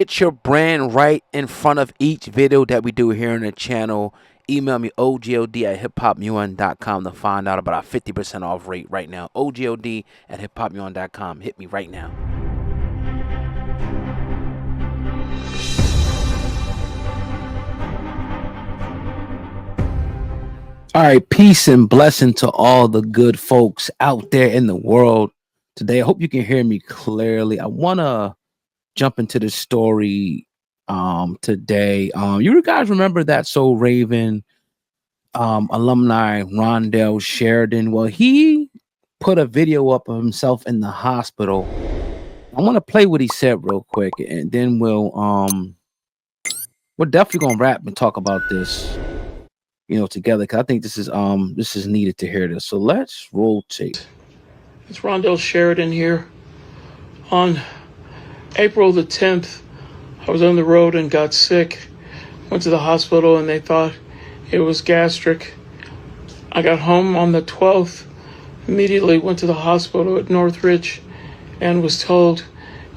Get your brand right in front of each video that we do here on the channel. Email me ogod@hiphopmuon.com to find out about our 50% off rate right now. ogod@hiphopmuon.com. Hit me right now. All right, peace and blessing to all the good folks out there in the world today. I hope you can hear me clearly. I want to jump into the story today. You guys remember that So Raven alumni Rondell Sheridan? Well, he put a video up of himself in the hospital. I want to play what he said real quick, and then we're definitely gonna wrap and talk about this, together, because I think this is needed to hear this. So let's roll tape. It's Rondell Sheridan here. On April the 10th, I was on the road and got sick. Went to the hospital and they thought it was gastric. I got home on the 12th, immediately went to the hospital at Northridge and was told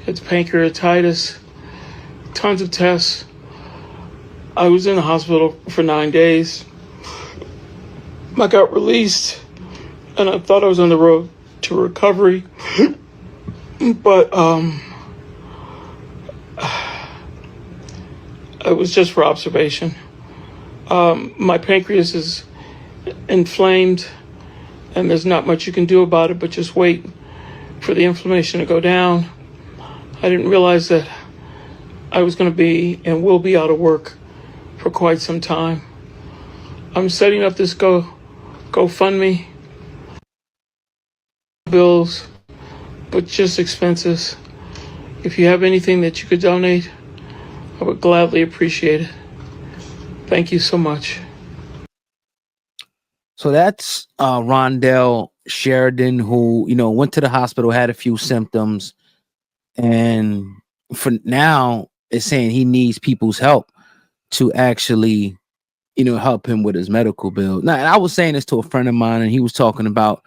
it's pancreatitis. Tons of tests. I was in the hospital for 9 days. I got released and I thought I was on the road to recovery. But it was just for observation. My pancreas is inflamed and there's not much you can do about it but just wait for the inflammation to go down. I didn't realize that I was going to be and will be out of work for quite some time. I'm setting up this GoFundMe, bills, but just expenses. If you have anything that you could donate, I would gladly appreciate it. Thank you so much. So that's Rondell Sheridan, who went to the hospital, had a few symptoms, and for now is saying he needs people's help to actually help him with his medical bill. Now, and I was saying this to a friend of mine, and he was talking about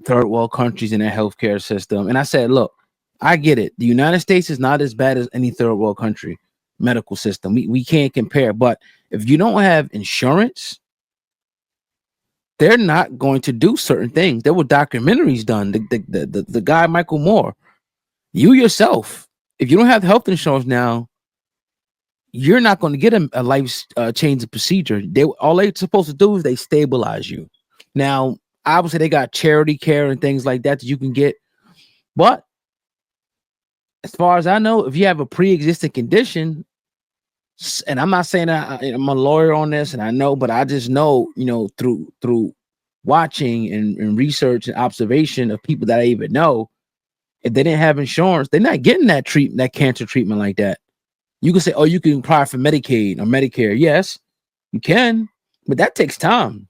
third world countries and their healthcare system, and I said, look, I get it. The United States is not as bad as any third world country medical system. We can't compare, but if you don't have insurance, they're not going to do certain things. There were documentaries done. The guy Michael Moore, you yourself, if you don't have health insurance now, you're not going to get a life changing procedure. All they're supposed to do is they stabilize you. Now, obviously, they got charity care and things like that you can get, but as far as I know, if you have a pre-existing condition, and I'm not saying I'm a lawyer on this, and I know, but I just know, through watching and research and observation of people that I even know, if they didn't have insurance, they're not getting that treatment, that cancer treatment like that. You can say, oh, you can apply for Medicaid or Medicare. Yes, you can, but that takes time.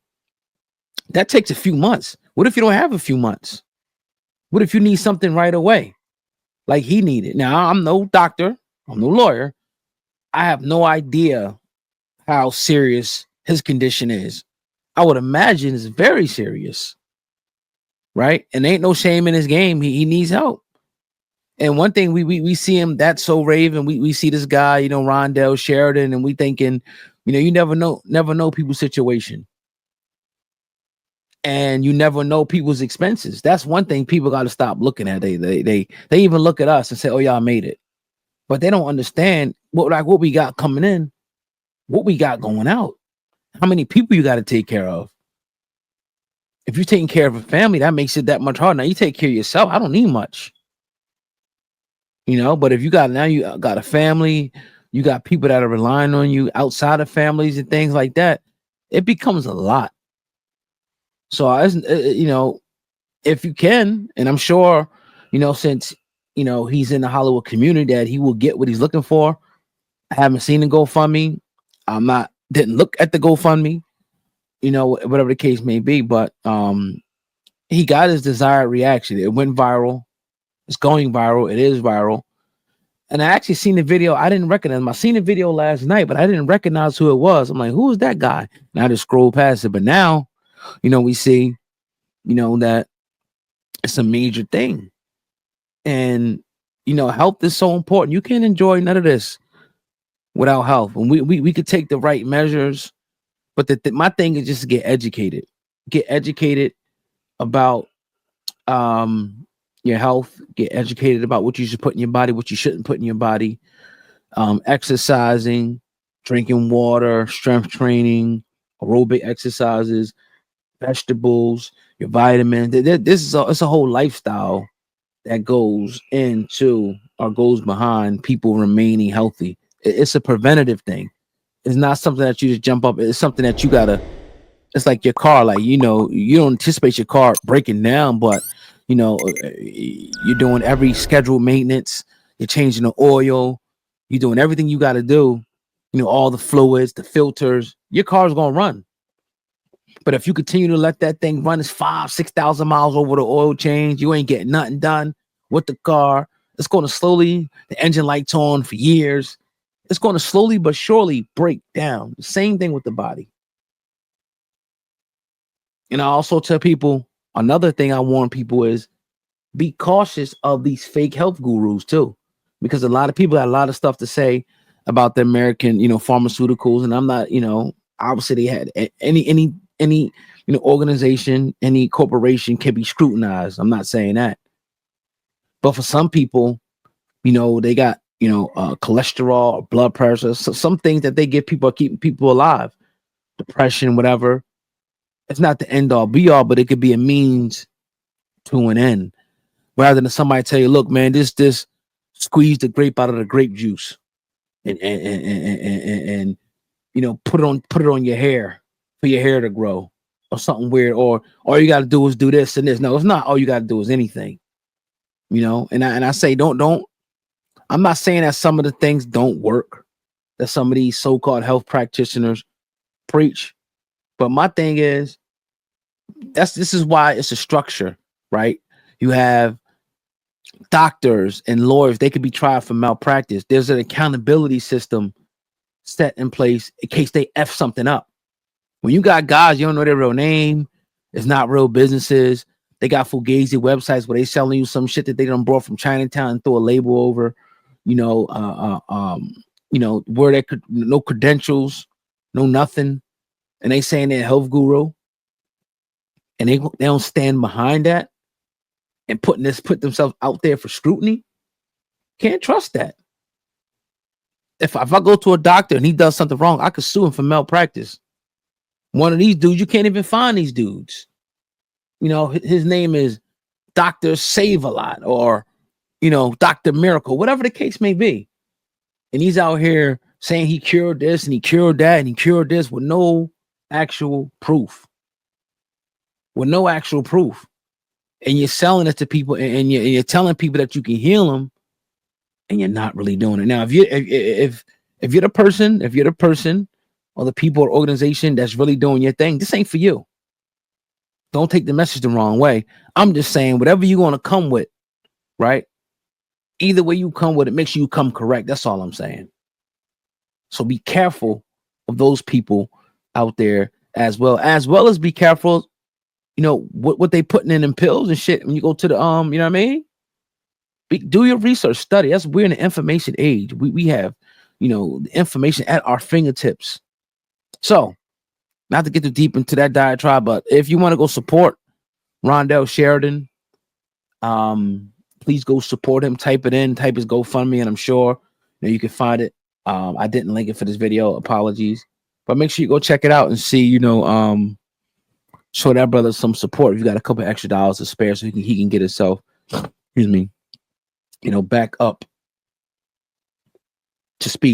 That takes a few months. What if you don't have a few months? What if you need something right away? Like he needed. Now, I'm no doctor, I'm no lawyer. I have no idea how serious his condition is. I would imagine it's very serious, right? And ain't no shame in his game. He needs help. And one thing we see him, that's So Raven. We see this guy, Rondell Sheridan, and we thinking, you never know people's situation. And you never know people's expenses. That's one thing people got to stop looking at. They even look at us and say, "Oh, y'all made it," but they don't understand what we got coming in, what we got going out, how many people you got to take care of. If you're taking care of a family, that makes it that much harder. Now you take care of yourself. I don't need much, but if you got a family, you got people that are relying on you outside of families and things like that, it becomes a lot. So, if you can, and I'm sure, since, he's in the Hollywood community, that he will get what he's looking for. I haven't seen the GoFundMe. Didn't look at the GoFundMe, whatever the case may be, but he got his desired reaction. It went viral. It's going viral. It is viral. And I actually seen the video. I didn't recognize him. I seen the video last night, but I didn't recognize who it was. I'm like, who is that guy? And I just scrolled past it. But now, we see, that it's a major thing. And health is so important. You can't enjoy none of this without health. And we could take the right measures, but my thing is just to get educated. Get educated about your health. Get educated about what you should put in your body, what you shouldn't put in your body. Exercising, drinking water, strength training, aerobic exercises, vegetables, your vitamins. This is it's a whole lifestyle that goes into or goes behind people remaining healthy. It's a preventative thing. It's not something that you just jump up. It's something that you gotta. It's like your car. Like you don't anticipate your car breaking down, but you're doing every scheduled maintenance. You're changing the oil. You're doing everything you got to do. All the fluids, the filters. Your car's gonna run. But if you continue to let that thing run, it's 5,000-6,000 miles over the oil change. You ain't getting nothing done with the car. It's going to slowly. The engine lights on for years. It's going to slowly but surely break down. The same thing with the body. And I also tell people, another thing I warn people is be cautious of these fake health gurus too, because a lot of people got a lot of stuff to say about the American, pharmaceuticals. And I'm not, obviously they had any organization, any corporation can be scrutinized. I'm not saying that. But for some people, they got, cholesterol, blood pressure, some things that they give people are keeping people alive, depression, whatever. It's not the end all be all, but it could be a means to an end. Rather than somebody tell you, look, man, this squeeze the grape out of the grape juice and put it on your hair for your hair to grow or something weird, or all you got to do is do this and this. No, it's not all you got to do is anything, and I say, don't, I'm not saying that some of the things don't work that some of these so-called health practitioners preach. But my thing is, this is why it's a structure, right? You have doctors and lawyers, they could be tried for malpractice. There's an accountability system set in place in case they F something up. When you got guys, you don't know their real name, it's not real businesses. They got fugazi websites where they selling you some shit that they done brought from Chinatown and throw a label over, where they could no credentials, no nothing. And they saying they're a health guru. And they don't stand behind that and put themselves out there for scrutiny. Can't trust that. If I go to a doctor and he does something wrong, I could sue him for malpractice. One of these dudes, you can't even find these dudes. His name is Dr. Save-A-Lot or, Dr. Miracle, whatever the case may be. And he's out here saying he cured this and he cured that and he cured this with no actual proof. And you're selling it to people and you're telling people that you can heal them and you're not really doing it. Now, if you're the person or the people or organization that's really doing your thing, this ain't for you. Don't take the message the wrong way. I'm just saying whatever you're going to come with, right? Either way you come with it, make sure you come correct. That's all I'm saying. So be careful of those people out there as well as be careful, what they putting in them pills and shit when you go to the you know what I mean? Do your research, study. We're in the information age. We have, the information at our fingertips. So, not to get too deep into that diatribe, but if you want to go support Rondell Sheridan, please go support him. Type his GoFundMe, and I'm sure you can find it. I didn't link it for this video. Apologies, but make sure you go check it out and see. Show that brother some support. If you got a couple extra dollars to spare, so he can get himself, back up to speed.